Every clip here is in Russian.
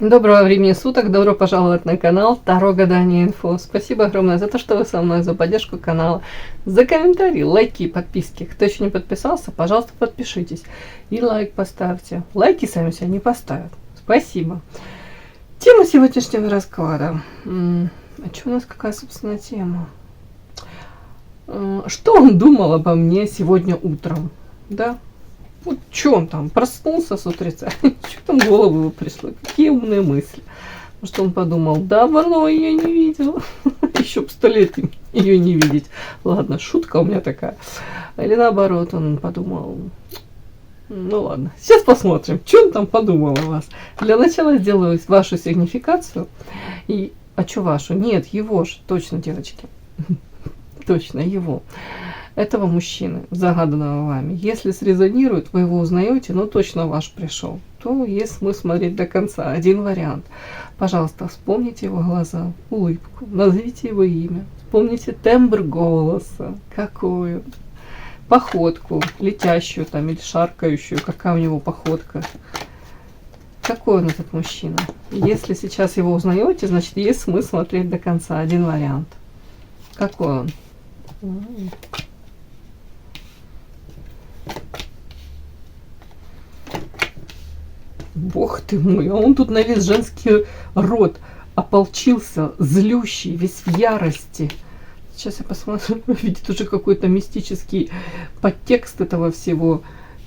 Доброго времени суток, добро пожаловать на канал Таро Гадание Инфо. Спасибо огромное за то, что вы со мной, за поддержку канала, за комментарии, лайки и подписки. Кто еще не подписался, пожалуйста, подпишитесь и лайк поставьте. Лайки сами себя не поставят. Спасибо. Тема сегодняшнего расклада. А что у нас, какая, собственно, тема? Что он думал обо мне сегодня утром? Да? Вот что он там, проснулся с утреца, что там в голову его пришло, какие умные мысли. Может, он подумал, давно ее не видел, еще б 100 лет ее не видеть. Ладно, шутка у меня такая. Или наоборот, он подумал, ну ладно, сейчас посмотрим, что он там подумал о вас. Для начала сделаю вашу сигнификацию. И, а что вашу? Нет, его же, точно, девочки. Точно, его. Этого мужчины, загаданного вами. Если срезонирует, вы его узнаете, но точно ваш пришел, то есть смысл смотреть до конца. Один вариант. Пожалуйста, вспомните его глаза, улыбку, назовите его имя, вспомните тембр голоса, какой он, походку, летящую там или шаркающую, какая у него походка. Какой он, этот мужчина? Если сейчас его узнаете, значит, есть смысл смотреть до конца. Один вариант. Какой он? Бог ты мой, а он тут на весь женский род ополчился, злющий, весь в ярости. Сейчас я посмотрю, видит уже какой-то мистический подтекст этого всего.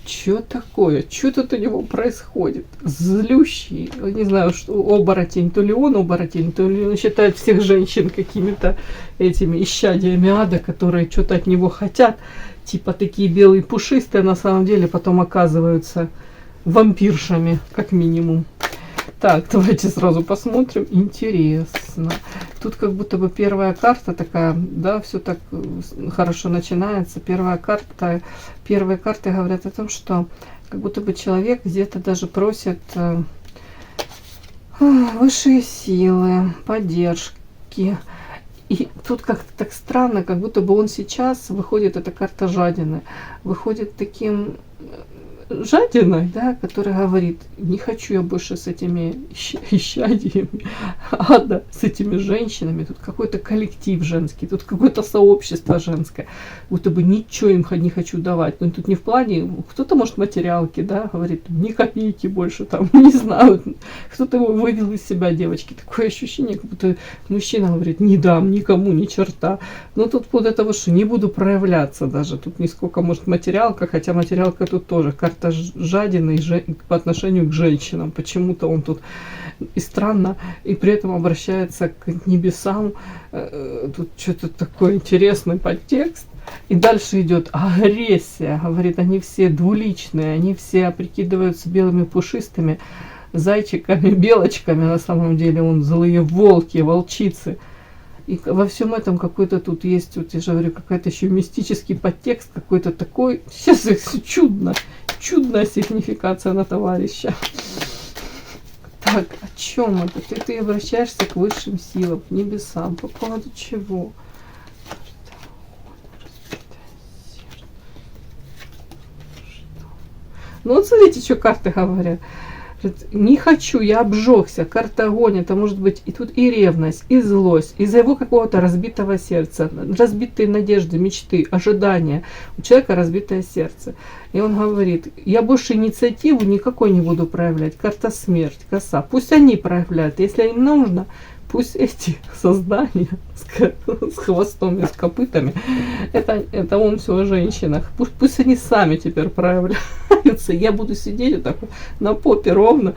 Что такое? Что тут у него происходит? Злющий, не знаю, что оборотень, то ли он оборотень, то ли он считает всех женщин какими-то этими исчадиями ада, которые что-то от него хотят. Типа такие белые пушистые, а на самом деле потом оказываются вампиршами, как минимум. Так, давайте сразу посмотрим. Интересно. Тут как будто бы первая карта такая, да, все так хорошо начинается. Первые карты говорят о том, что как будто бы человек где-то даже просит высшие силы, поддержки. И тут как-то так странно, как будто бы он сейчас выходит, эта карта жадины, выходит таким жадиной, да, который говорит, не хочу я больше с этими исчадиями ада, с этими женщинами, тут какой-то коллектив женский, тут какое-то сообщество женское, будто бы ничего им не хочу давать, но тут не в плане, кто-то может материалки, да, говорит, ни копейки больше, там, не знаю, кто-то его вывел из себя, девочки, такое ощущение, как будто мужчина говорит, не дам никому ни черта, но тут вот этого, что не буду проявляться даже, тут не сколько может материалка, хотя материалка тут тоже, карта жадины по отношению к женщинам. Почему-то он тут и странно, и при этом обращается к небесам. Тут что-то такой интересный подтекст. И дальше идет агрессия. Говорит, они все двуличные, они все прикидываются белыми пушистыми зайчиками, белочками. На самом деле он злые волки, волчицы. И во всем этом какой-то тут есть, вот я же говорю, какой-то еще мистический подтекст, какой-то такой, сейчас чудно, чудная сигнификация на товарища. Так, о чем это? Ты обращаешься к высшим силам, к небесам, по поводу чего? Ну вот смотрите, что карты говорят. Не хочу, я обжегся, карта огонь, это может быть и тут и ревность, и злость, из-за его какого-то разбитого сердца, разбитые надежды, мечты, ожидания, у человека разбитое сердце. И он говорит, я больше инициативу никакой не буду проявлять, карта смерть, коса, пусть они проявляют, если им нужно, пусть эти создания с хвостом и с копытами, это он все о женщинах, пусть они сами теперь проявляются. Я буду сидеть вот так вот на попе ровно,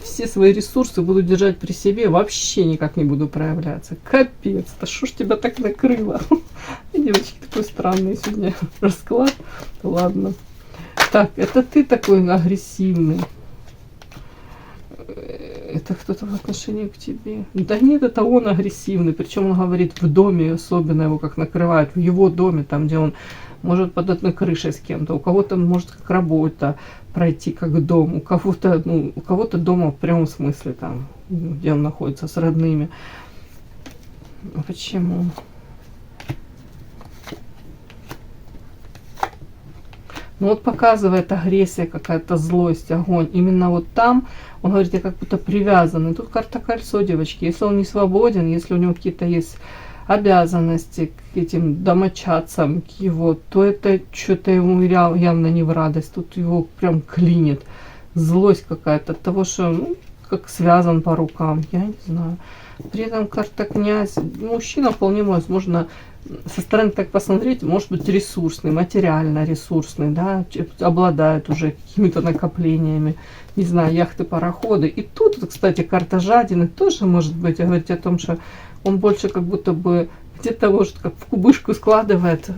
все свои ресурсы буду держать при себе, вообще никак не буду проявляться. Капец, да что ж тебя так накрыло? Девочки, такой странный сегодня расклад. Ладно. Так, это ты такой агрессивный. Это кто-то в отношении к тебе. Да нет, это он агрессивный. Причем он говорит в доме, особенно его как накрывают, в его доме, там где он может под одной крышей с кем-то, у кого-то может как работа пройти как дом, у кого-то, ну, у кого-то дома в прямом смысле там, где он находится с родными. Почему? Но вот показывает агрессия, какая-то злость, огонь. Именно вот там, он говорит, я как будто привязан. И тут карта кольцо, девочки. Если он не свободен, если у него какие-то есть обязанности к этим домочадцам, к его, то это что-то ему явно не в радость. Тут его прям клинит. Злость какая-то от того, что, ну, как связан по рукам, я не знаю. При этом карта князь, мужчина вполне возможно, со стороны так посмотреть, может быть ресурсный, материально ресурсный, да, обладает уже какими-то накоплениями, не знаю, яхты, пароходы. И тут, кстати, карта жадины тоже может быть говорить о том, что он больше как будто бы где-то, может, как в кубышку складывает,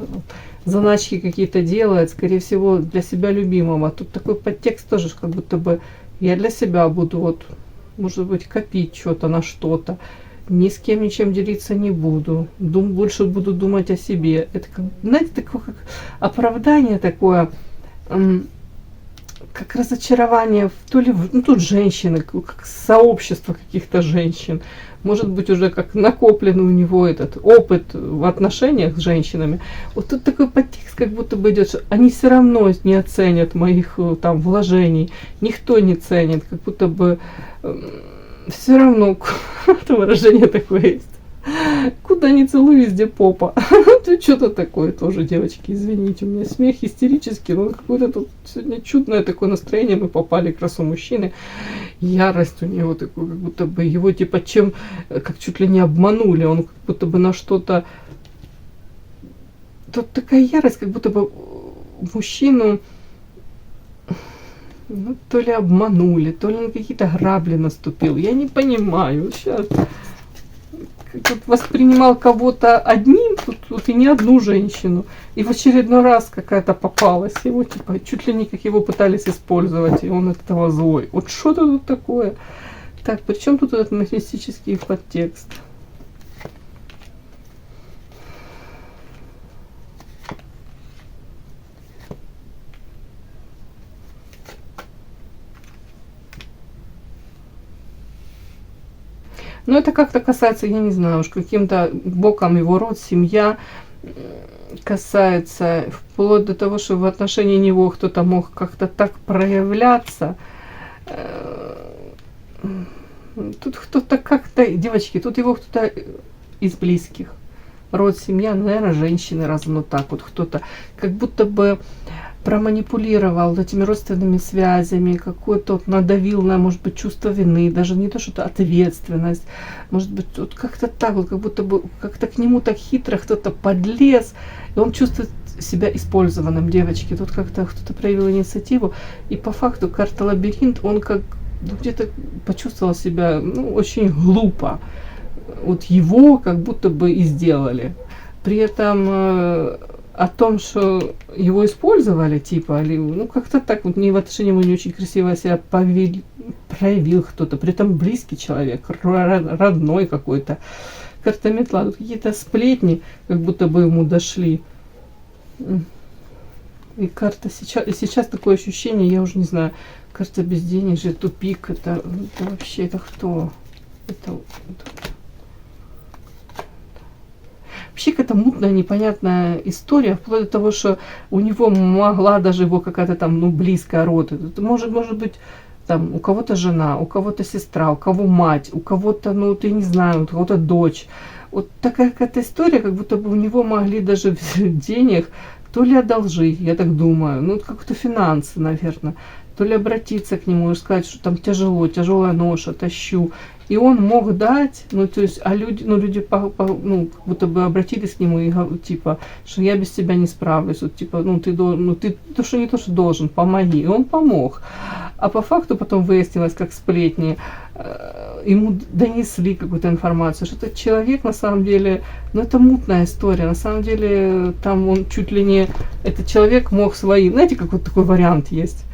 заначки какие-то делает, скорее всего, для себя любимого. Тут такой подтекст тоже, как будто бы я для себя буду, вот, может быть, копить что-то на что-то. Ни с кем ничем делиться не буду. Больше буду думать о себе. Это, как, знаете, такое как оправдание такое, как разочарование, то ли, ну, тут женщины, как сообщество каких-то женщин. Может быть, уже как накопленный у него этот опыт в отношениях с женщинами. Вот тут такой подтекст, как будто бы идет, что они все равно не оценят моих там вложений. Никто не ценит, как будто бы все равно, это выражение такое есть. Куда ни целуй, везде попа. Тут что-то такое тоже, девочки, извините, у меня смех истерический, но какое-то тут сегодня чудное такое настроение, мы попали к красу мужчины. Ярость у него такой, как будто бы его типа чем, как чуть ли не обманули, он как будто бы на что-то... Тут такая ярость, как будто бы мужчину, ну, то ли обманули, то ли на какие-то грабли наступил. Я не понимаю. Сейчас тут воспринимал кого-то одним, тут и не одну женщину. И в очередной раз какая-то попалась. Его типа чуть ли не как его пытались использовать, и он от этого злой. Вот что-то тут такое. Так, при чем тут этот мистический подтекст? Но это как-то касается, я не знаю, уж каким-то боком его род, семья касается, вплоть до того, что в отношении него кто-то мог как-то так проявляться. Тут кто-то как-то, девочки, тут его кто-то из близких. Род, семья, наверное, женщины, раз оно так вот кто-то, как будто бы проманипулировал этими родственными связями, какой-то вот надавил на, может быть, чувство вины, даже не то, что-то ответственность, может быть, вот как-то так вот, как будто бы как-то к нему так хитро кто-то подлез, и он чувствует себя использованным, девочки. Тут как-то кто-то проявил инициативу, и по факту карта лабиринт, он как где-то почувствовал себя, ну, очень глупо. Вот его как будто бы и сделали. При этом о том, что его использовали, типа, или, ну, как-то так, вот не в отношении ему не очень красиво себя проявил кто-то, при этом близкий человек, родной какой-то. Карта метла, тут какие-то сплетни, как будто бы ему дошли. И карта сейчас такое ощущение, я уже не знаю, карта безденежья, тупик, это вообще, это кто? Это вообще какая-то мутная, непонятная история, вплоть до того, что у него могла даже его какая-то там, ну, близкая род. Это может быть, там, у кого-то жена, у кого-то сестра, у кого мать, у кого-то, ну, ты не знаю, у кого-то дочь. Вот такая какая-то история, как будто бы у него могли даже взять денег, то ли одолжить, я так думаю, ну, как-то финансы, наверное, то ли обратиться к нему и сказать, что там тяжело, тяжелая ноша, тащу. И он мог дать, ну, то есть, а люди, ну, ну, как будто бы обратились к нему и типа, что я без тебя не справлюсь, вот, типа, ну, ты должен, ну, ты то, что не то, что должен, помоги. И он помог. А по факту потом выяснилось, как сплетни, ему донесли какую-то информацию, что этот человек, на самом деле, ну, это мутная история, на самом деле, там он чуть ли не, этот человек мог свои, знаете, как вот такой вариант есть.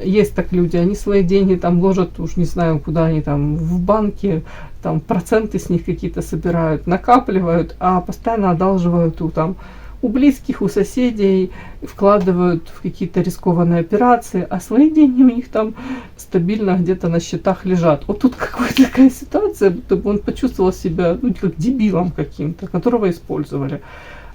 Есть так люди, они свои деньги там ложат, уж не знаю, куда они там, в банке, там проценты с них какие-то собирают, накапливают, а постоянно одалживают у близких, у соседей, вкладывают в какие-то рискованные операции, а свои деньги у них там стабильно где-то на счетах лежат. Вот тут какая-то такая ситуация, будто бы он почувствовал себя, ну, как дебилом каким-то, которого использовали.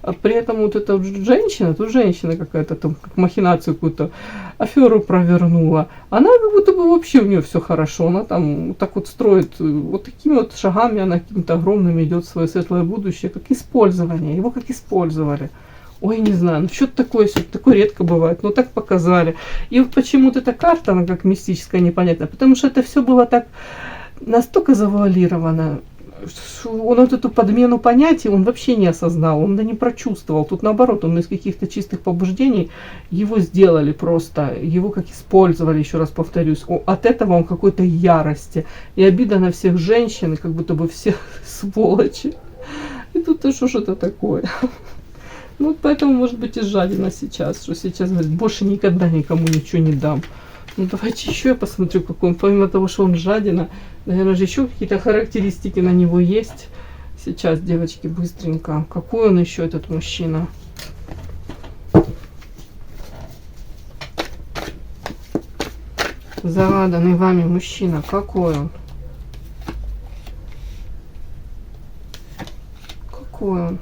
А при этом вот эта вот женщина, тут женщина какая-то там, как махинацию какую-то, аферу провернула. Она как будто бы вообще у нее все хорошо. Она там вот так вот строит, вот такими вот шагами она какими-то огромными идет в свое светлое будущее, как использование. Его как использовали. Ой, не знаю, ну что-то такое редко бывает, но так показали. И вот почему-то эта карта, она как мистическая, непонятная, потому что это все было так настолько завуалировано, что он вот эту подмену понятий, он вообще не осознал, он да не прочувствовал. Тут наоборот, он из каких-то чистых побуждений его сделали просто, его как использовали, еще раз повторюсь. От этого он какой-то ярости. И обида на всех женщин, и как будто бы все сволочи. И тут что-то такое. Ну, вот поэтому, может быть, и жадина сейчас, что сейчас говорит, больше никогда никому ничего не дам. Ну, давайте еще я посмотрю, какой он, помимо того, что он жадина, наверное, же еще какие-то характеристики на него есть. Сейчас, девочки, быстренько. Какой он еще, этот мужчина? Загаданный вами мужчина, какой он? Какой он?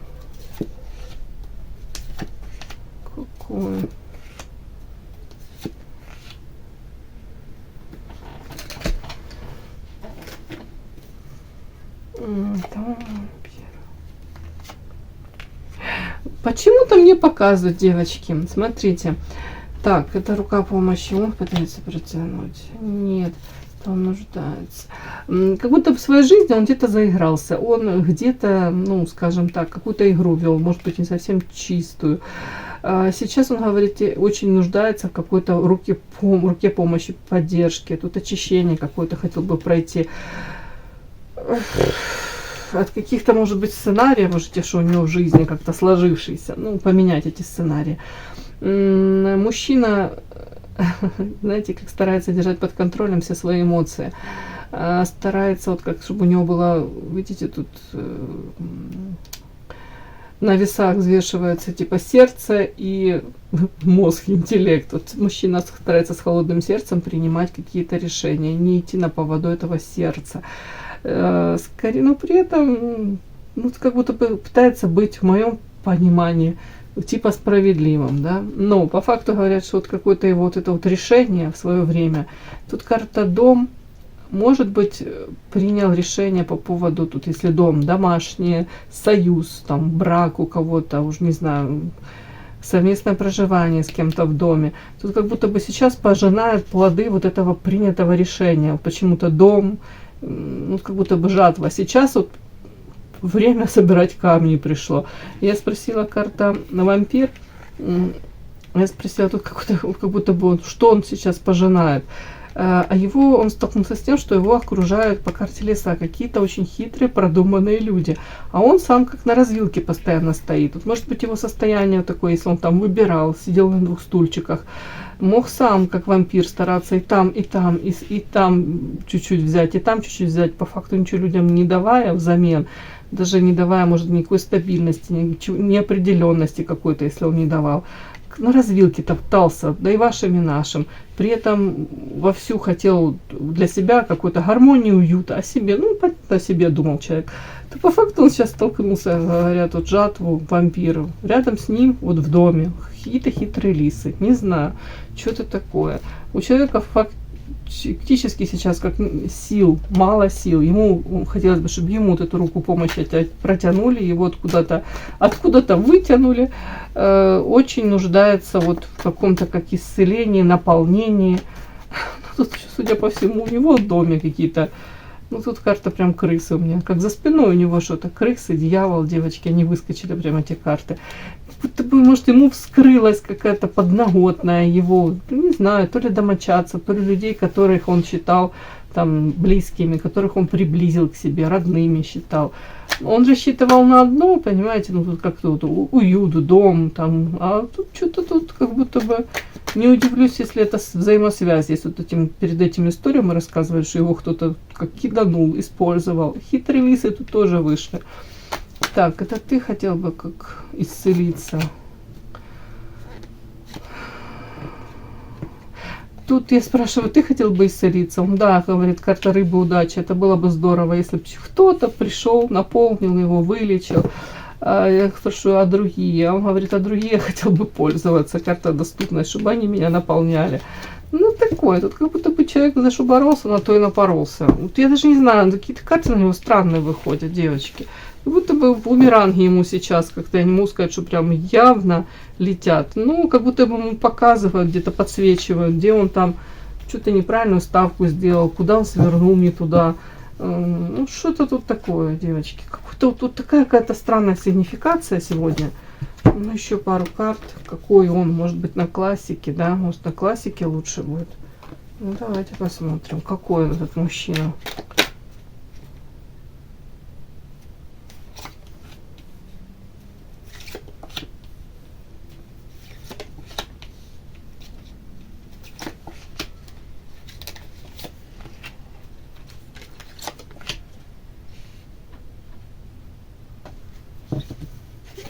Какой? Почему-то мне показывают, девочки. Смотрите. Так, это рука помощи. Он пытается протянуть. Нет, он нуждается. Как будто в своей жизни он где-то заигрался. Он где-то, ну, скажем так, какую-то игру вел. Может быть, не совсем чистую. Сейчас он, говорит, очень нуждается в какой-то руке помощи, поддержки. Тут очищение какое-то хотел бы пройти. От каких-то, может быть, сценариев, можете, что у него в жизни как-то сложившиеся. Ну, поменять эти сценарии. Мужчина, знаете, как старается держать под контролем все свои эмоции. Старается, вот как, чтобы у него было, видите, тут на весах взвешивается типа сердце и мозг, интеллект. Вот мужчина старается с холодным сердцем принимать какие-то решения, не идти на поводу этого сердца. Скорее, но при этом, ну, как будто бы пытается быть, в моем понимании, типа справедливым, да. Но по факту говорят, что вот какое-то его вот это вот решение в свое время. Тут карта дом. Может быть, принял решение по поводу, тут если дом домашний, союз, там, брак у кого-то, уж не знаю, совместное проживание с кем-то в доме. Тут как будто бы сейчас пожинают плоды вот этого принятого решения. Почему-то дом, ну, как будто бы жатва. Сейчас вот время собирать камни пришло. Я спросила карта на вампир, я спросила тут как будто бы он, что он сейчас пожинает. А его, он столкнулся с тем, что его окружают по карте леса какие-то очень хитрые, продуманные люди. А он сам как на развилке постоянно стоит. Вот, может быть, его состояние такое, если он там выбирал, сидел на двух стульчиках, мог сам, как вампир, стараться и там чуть-чуть взять, и там чуть-чуть взять, по факту ничего людям не давая взамен, даже не давая, может, никакой стабильности, неопределенности какой-то, если он не давал. На развилке топтался, да и вашим, и нашим. При этом вовсю хотел для себя какой-то гармонии, уюта, о себе, ну, о себе думал человек. То по факту он сейчас столкнулся, говорят, вот жатву вампиров. Рядом с ним, вот в доме, какие-то хитрые лисы. Не знаю, что это такое. У человека фактически сейчас как сил, мало сил. Ему хотелось бы, чтобы ему вот эту руку помощи протянули, его откуда-то вытянули. Очень нуждается вот в каком-то как исцелении, наполнении. Тут, судя по всему, у него в доме какие-то, ну тут карта прям крысы у меня, как за спиной у него что-то, крысы, дьявол, девочки, они выскочили прямо эти карты. Будто бы, может, ему вскрылась какая-то подноготная его, не знаю, то ли домочадцев, то ли людей, которых он считал там близкими, которых он приблизил к себе, родными считал. Он рассчитывал на одно, понимаете, ну тут как-то вот уют, дом, там, а тут что-то тут как будто бы, не удивлюсь, если это взаимосвязь. Если вот перед этим историей мы рассказывали, что его кто-то как киданул, использовал. Хитрые лисы тут тоже вышли. Так, это ты хотел бы как исцелиться? Тут я спрашиваю, ты хотел бы исцелиться? Он, да, говорит, карта рыбы удачи. Это было бы здорово, если бы кто-то пришел, наполнил его, вылечил. А я спрашиваю, а другие? А он говорит, а другие я хотел бы пользоваться, карта доступность, чтобы они меня наполняли. Ну, такое, тут как будто бы человек за что боролся, на то и напоролся. Вот я даже не знаю, какие-то карты на него странные выходят, девочки. Как будто бы бумеранги ему сейчас, как-то я не могу сказать, что прям явно летят. Ну, как будто бы ему показывают, где-то подсвечивают, где он там что-то неправильную ставку сделал, куда он свернул не туда. Ну, что-то тут такое, девочки. Как-то вот тут такая какая-то странная сигнификация сегодня. Ну, еще пару карт. Какой он? Может быть, на классике, да? Может, на классике лучше будет. Ну, давайте посмотрим, какой он, этот мужчина.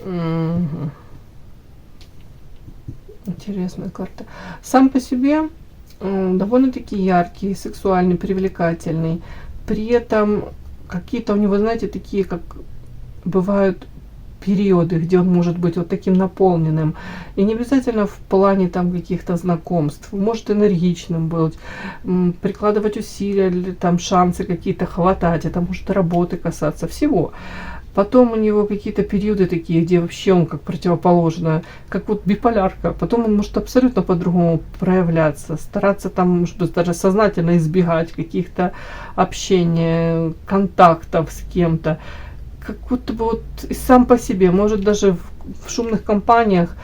Мгм. Интересная карта. Сам по себе довольно-таки яркий, сексуальный, привлекательный. При этом какие-то у него, знаете, такие, как бывают периоды, где он может быть вот таким наполненным. И не обязательно в плане там каких-то знакомств. Может энергичным быть, прикладывать усилия, или там шансы какие-то хватать. Это может работы касаться, всего. Потом у него какие-то периоды такие, где вообще он как противоположно, как вот биполярка. Потом он может абсолютно по-другому проявляться, стараться там, может быть, даже сознательно избегать каких-то общения, контактов с кем-то. Как будто бы вот и сам по себе, может даже в шумных компаниях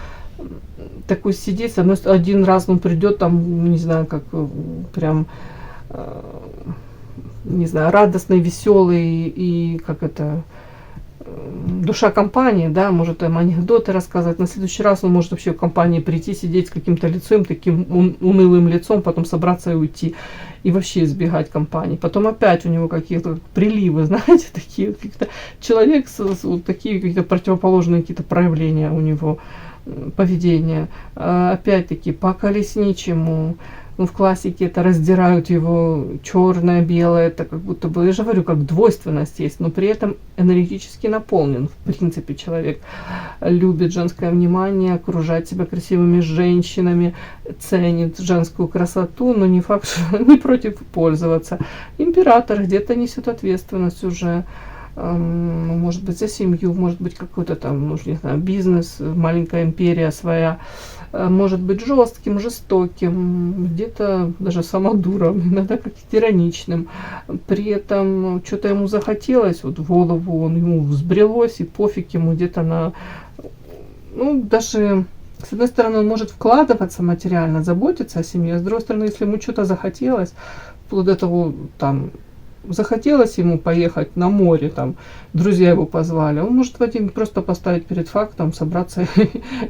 такой сидеть, один раз он придет там, не знаю, как прям, не знаю, радостный, веселый и как это, душа компании, да, может там анекдоты рассказать. На следующий раз он может вообще в компании прийти, сидеть с каким-то лицом, таким унылым лицом, потом собраться и уйти. И вообще избегать компании. Потом опять у него какие-то приливы, знаете, такие, как-то человек вот такие какие-то противоположные какие-то проявления у него, поведения. Опять-таки по колесничему. Ну, в классике это раздирают его черное, белое, это как будто бы, я же говорю, как двойственность есть, но при этом энергетически наполнен. В принципе, человек любит женское внимание, окружать себя красивыми женщинами, ценит женскую красоту, но не факт, что не против пользоваться. Император где-то несет ответственность уже, может быть, за семью, может быть, какой-то там, ну, не знаю, бизнес, маленькая империя своя. Может быть жестким, жестоким, где-то даже самодуром, иногда как тираничным. При этом что-то ему захотелось, вот в голову он ему взбрелось, и пофиг ему где-то на... Ну, даже, с одной стороны, он может вкладываться материально, заботиться о семье, а с другой стороны, если ему что-то захотелось, вплоть до того, там, захотелось ему поехать на море, там, друзья его позвали, он может в один просто поставить перед фактом, собраться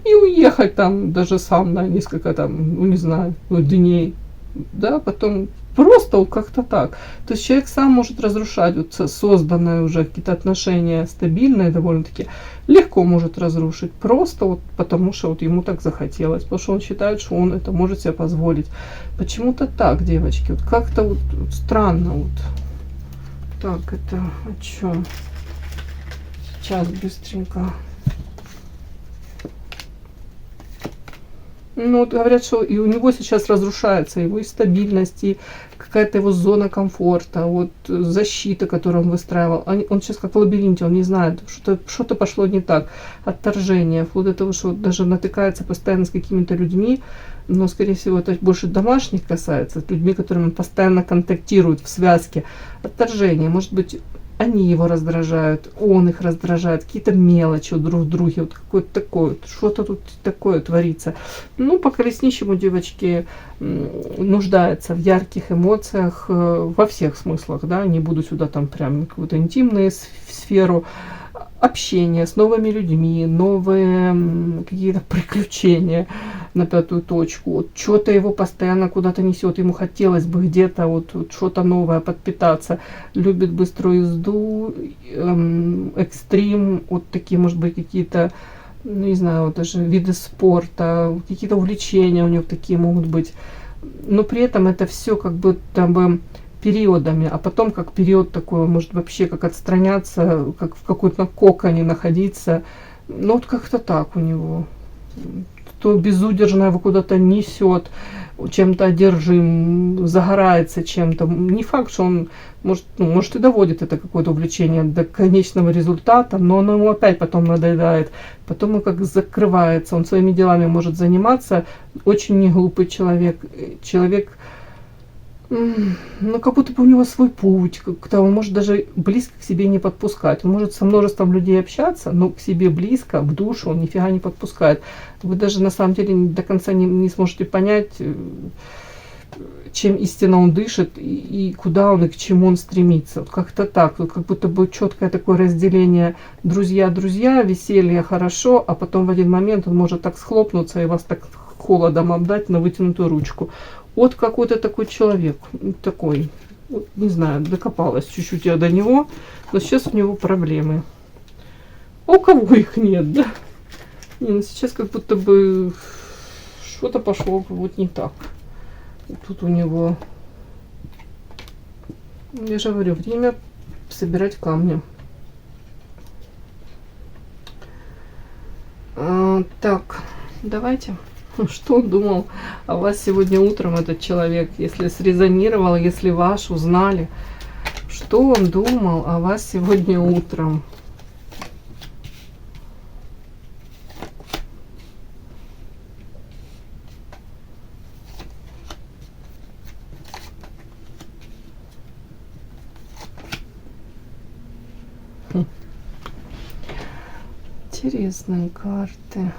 и уехать там даже сам на несколько там, ну не знаю, дней, да, потом просто вот как-то так. То есть человек сам может разрушать вот созданные уже какие-то отношения стабильные довольно-таки, легко может разрушить, просто вот потому что вот ему так захотелось, потому что он считает, что он это может себе позволить. Почему-то так, девочки, вот как-то вот странно вот. Так, это о чем? Сейчас быстренько. Ну, вот говорят, что и у него сейчас разрушается его и стабильность, и какая-то его зона комфорта, вот защита, которую он выстраивал. Он сейчас как в лабиринте, он не знает, что-то пошло не так. Отторжение, вплоть до того, что даже натыкается постоянно с какими-то людьми, но, скорее всего, это больше домашних касается, людьми, которыми он постоянно контактирует в связке. Отторжение, может быть, они его раздражают, он их раздражает, какие-то мелочи друг в друге, вот какое-то такое, вот, что-то тут такое творится. Ну, по колесничему, девочки, нуждается в ярких эмоциях во всех смыслах, да, не буду сюда там прям какую-то интимную сферу, общение с новыми людьми, новые какие-то приключения на пятую точку. Вот что-то его постоянно куда-то несет, ему хотелось бы где-то вот что-то новое подпитаться. Любит быструю езду, экстрим, вот такие, может быть, какие-то, ну, не знаю, вот даже виды спорта, какие-то увлечения у него такие могут быть. Но при этом это все как будто бы периодами, а потом как период такой, он может вообще как отстраняться, как в какой-то коконе находиться. Ну вот как-то так у него. То безудержно его куда-то несет, чем-то одержим, загорается чем-то. Не факт, что он может, ну, может и доводит это какое-то увлечение до конечного результата, но оно ему опять потом надоедает. Потом он как закрывается, он своими делами может заниматься. Очень неглупый человек. Человек, ну, как будто бы у него свой путь, как-то он может даже близко к себе не подпускать. Он может со множеством людей общаться, но к себе близко, в душу он нифига не подпускает. Вы даже на самом деле до конца не сможете понять, чем истинно он дышит, и куда он, и к чему он стремится. Вот как-то так, вот как будто бы четкое такое разделение друзья-друзья, веселье хорошо, а потом в один момент он может так схлопнуться и вас так холодом обдать на вытянутую ручку. Вот какой-то такой человек, такой, вот, не знаю, докопалась чуть-чуть я до него, но сейчас у него проблемы. А у кого их нет, да? Не, ну сейчас как будто бы что-то пошло вот не так. Тут у него, я же говорю, время собирать камни. Так, давайте. Что он думал о вас сегодня утром, этот человек, если срезонировал, если ваш узнали, что он думал о вас сегодня утром? Интересные карты.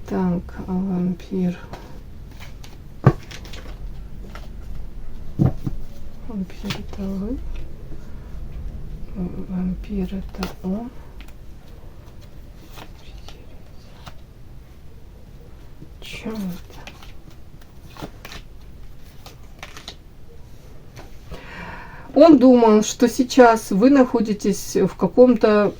Так, вампир. Вампир это вы. Вампир это он. Чё это? Он думал, что сейчас вы находитесь в каком-то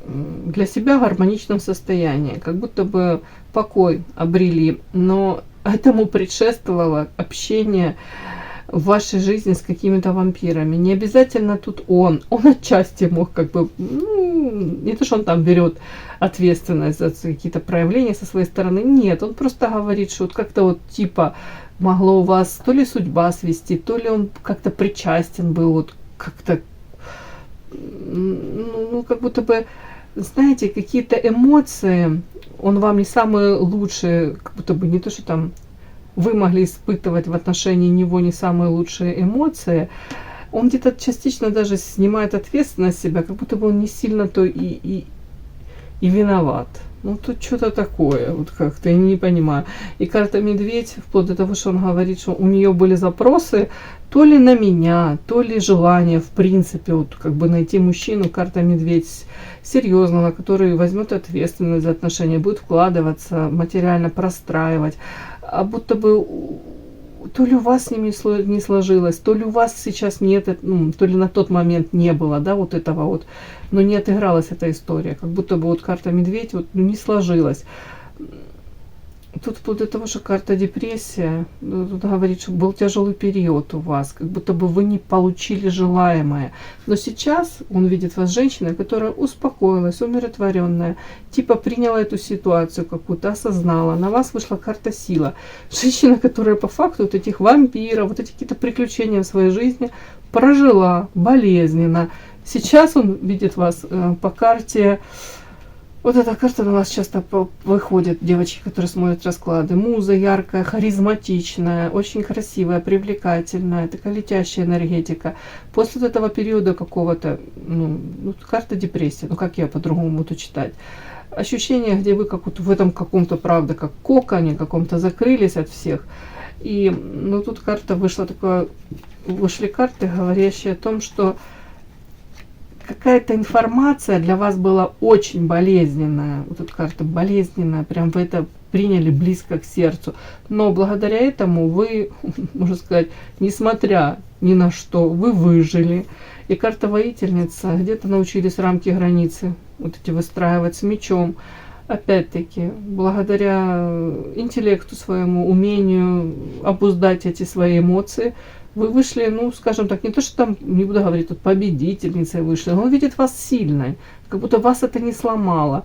для себя гармоничном состоянии, как будто бы покой обрели, но этому предшествовало общение в вашей жизни с какими-то вампирами. Не обязательно тут он отчасти мог как бы, не то, что он там берет ответственность за какие-то проявления со своей стороны, нет, он просто говорит, что вот как-то вот типа могло у вас то ли судьба свести, то ли он как-то причастен был, вот как-то, ну как будто бы, знаете, какие-то эмоции, он вам не самые лучшие, как будто бы не то, что там вы могли испытывать в отношении него не самые лучшие эмоции, он где-то частично даже снимает ответственность с себя, как будто бы он не сильно то и виноват. Ну, тут что-то такое, вот как-то, я не понимаю. И карта Медведь, вплоть до того, что он говорит, что у нее были запросы то ли на меня, то ли желание, в принципе, вот как бы найти мужчину, карта Медведь серьезного, который возьмет ответственность за отношения, будет вкладываться, материально простраивать, а будто бы то ли у вас с ними не сложилось, то ли у вас сейчас нет, ну, то ли на тот момент не было, да, вот этого вот, но не отыгралась эта история, как будто бы вот карта Медведь вот, ну, не сложилась. Тут вплоть до того, что карта депрессия, тут говорит, что был тяжелый период у вас, как будто бы вы не получили желаемое. Но сейчас он видит вас женщиной, которая успокоилась, умиротворенная, типа приняла эту ситуацию какую-то, осознала. На вас вышла карта сила. Женщина, которая по факту вот этих вампиров, вот эти какие-то приключения в своей жизни прожила болезненно. Сейчас он видит вас по карте. Вот эта карта на вас часто выходит, девочки, которые смотрят расклады. Муза яркая, харизматичная, очень красивая, привлекательная, такая летящая энергетика. После вот этого периода какого-то, ну карта депрессии, ну как я по-другому буду читать. Ощущение, где вы как вот в этом каком-то, правда, как коконе каком-то закрылись от всех. И, ну тут карта вышла такое, вышли карты, говорящие о том, что какая-то информация для вас была очень болезненная. Вот эта карта болезненная, прям вы это приняли близко к сердцу. Но благодаря этому вы, можно сказать, несмотря ни на что, вы выжили. И карта воительница, где-то научились рамки границы вот эти выстраивать с мечом. Опять-таки, благодаря интеллекту своему, умению обуздать эти свои эмоции, Вы вышли, ну, скажем так, не то, что там, не буду говорить, тут победительницей вышли, но он видит вас сильной, как будто вас это не сломало.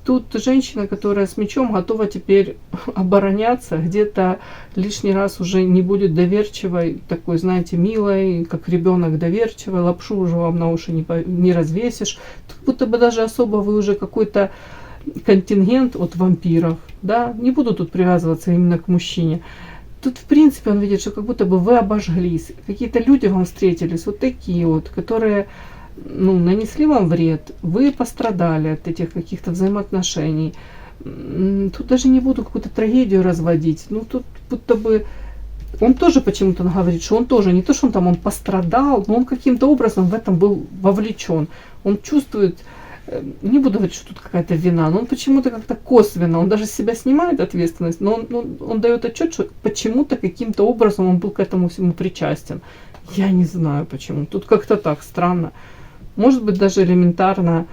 Тут женщина, которая с мечом готова теперь обороняться, где-то лишний раз уже не будет доверчивой, такой, знаете, милой, как ребенок доверчивой, лапшу уже вам на уши не развесишь. Как будто бы даже особо вы уже какой-то контингент от вампиров, да, не буду тут привязываться именно к мужчине. Тут, в принципе, он видит, что как будто бы вы обожглись. Какие-то люди вам встретились, вот такие вот, которые, ну, нанесли вам вред. Вы пострадали от этих каких-то взаимоотношений. Тут даже не буду какую-то трагедию разводить. Ну, тут будто бы... Он тоже почему-то говорит, что он тоже, не то, что он пострадал, но он каким-то образом в этом был вовлечен. Он чувствует... Не буду говорить, что тут какая-то вина, но он почему-то как-то косвенно, он даже с себя снимает ответственность, но он дает отчет, что почему-то каким-то образом он был к этому всему причастен. Я не знаю почему. Тут как-то так странно. Может быть, даже элементарно,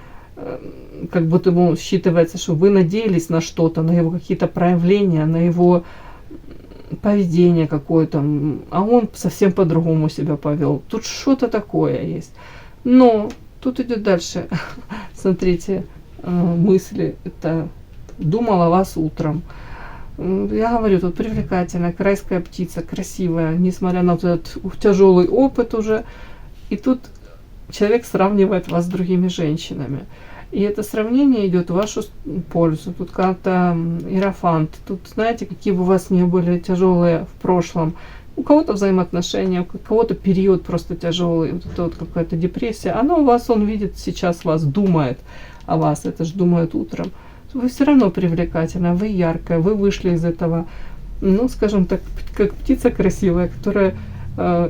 как будто ему считывается, что вы надеялись на что-то, на его какие-то проявления, на его поведение какое-то, а он совсем по-другому себя повел. Тут что-то такое есть. Но тут идет дальше. Смотрите, мысли. Это думал о вас утром. Я говорю, тут привлекательная, райская птица, красивая, несмотря на вот этот тяжелый опыт уже. И тут человек сравнивает вас с другими женщинами. И это сравнение идет в вашу пользу. Тут как-то иерофант. Тут, знаете, какие бы у вас ни были тяжелые в прошлом. У кого-то взаимоотношения, у кого-то период просто тяжелый, вот это вот какая-то депрессия. Она у вас, он видит сейчас вас, думает о вас, это же думает утром. Вы все равно привлекательна, вы яркая, вы вышли из этого, ну, скажем так, как птица красивая, которая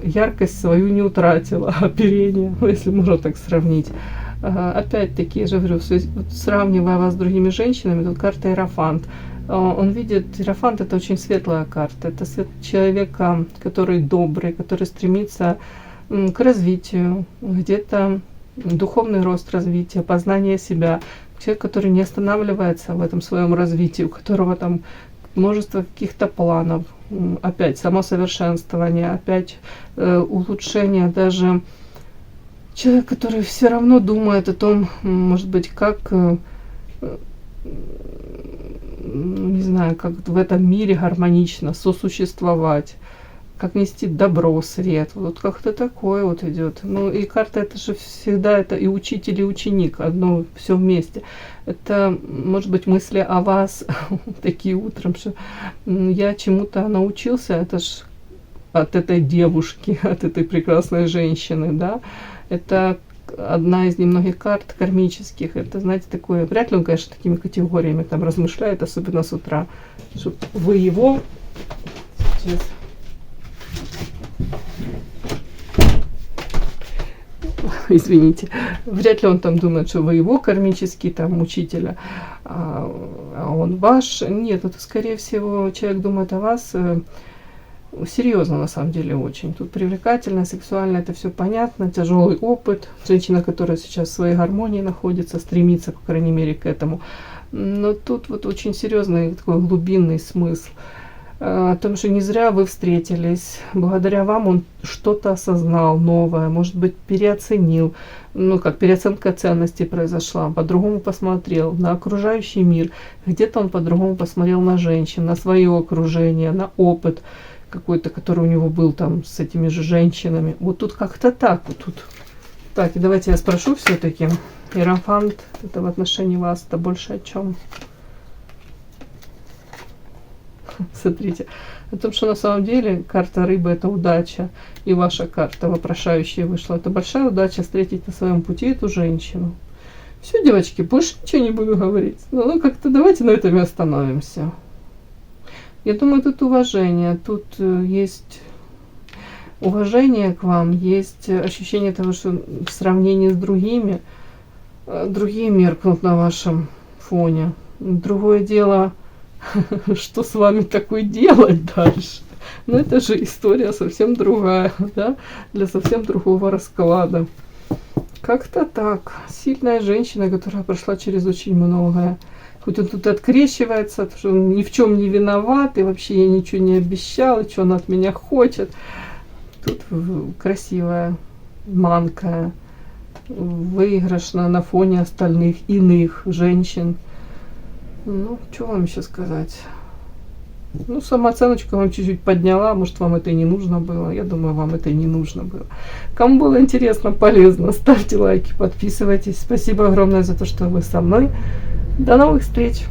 яркость свою не утратила, оперение, если можно так сравнить. Опять-таки, я же говорю, вот, сравнивая вас с другими женщинами, тут карта Иерофант. Он видит, Иерофант — это очень светлая карта, это человека, который добрый, который стремится к развитию, где-то духовный рост, развитие, познание себя. Человек, который не останавливается в этом своем развитии, у которого там множество каких-то планов, опять самосовершенствование, опять улучшение, даже человек, который все равно думает о том, может быть, как, не знаю, как в этом мире гармонично сосуществовать, как нести добро, свет. Вот как-то такое вот идет. Ну и карта — это же всегда это и учитель, и ученик, одно все вместе. Это, может быть, мысли о вас такие утром, что я чему-то научился, это ж от этой девушки, от этой прекрасной женщины, да. Это одна из немногих карт кармических. Это, знаете, такое, вряд ли он, конечно, такими категориями там размышляет, особенно с утра. Что вы его... Сейчас. Извините, вряд ли он там думает, что вы его кармический там учителя, а он ваш. Нет, это скорее всего человек думает о вас серьезно, на самом деле, очень. Тут привлекательно, сексуально, это все понятно, тяжелый опыт. Женщина, которая сейчас в своей гармонии находится, стремится, по крайней мере, к этому. Но тут вот очень серьезный такой глубинный смысл. О том, что не зря вы встретились. Благодаря вам он что-то осознал новое, может быть, переоценил. Ну, как переоценка ценностей произошла. По-другому посмотрел на окружающий мир. Где-то он по-другому посмотрел на женщин, на свое окружение, на опыт какой-то, который у него был там с этими же женщинами. Вот тут как-то так вот тут. Так, и давайте я спрошу все-таки. Иерофант, это в отношении вас, это больше о чем? Смотрите, о том, что на самом деле карта рыбы — это удача, и ваша карта вопрошающая вышла. Это большая удача встретить на своем пути эту женщину. Все, девочки, больше ничего не буду говорить. Ну, как-то давайте на этом и остановимся. Я думаю, тут уважение, тут есть уважение к вам, есть ощущение того, что в сравнении с другими, другие меркнут на вашем фоне. Другое дело, что с вами такое делать дальше. Но это же история совсем другая, да, для совсем другого расклада. Как-то так. Сильная женщина, которая прошла через очень многое. Хоть он тут открещивается, что он ни в чем не виноват, и вообще я ничего не обещал, и что он от меня хочет. тут красивая, манкая, выигрышная на фоне остальных иных женщин. Ну, что вам еще сказать? Ну, самооценочку вам чуть-чуть подняла, может, вам это и не нужно было. Я думаю, вам это и не нужно было. Кому было интересно, полезно, ставьте лайки, подписывайтесь. Спасибо огромное за то, что вы со мной. До новых встреч!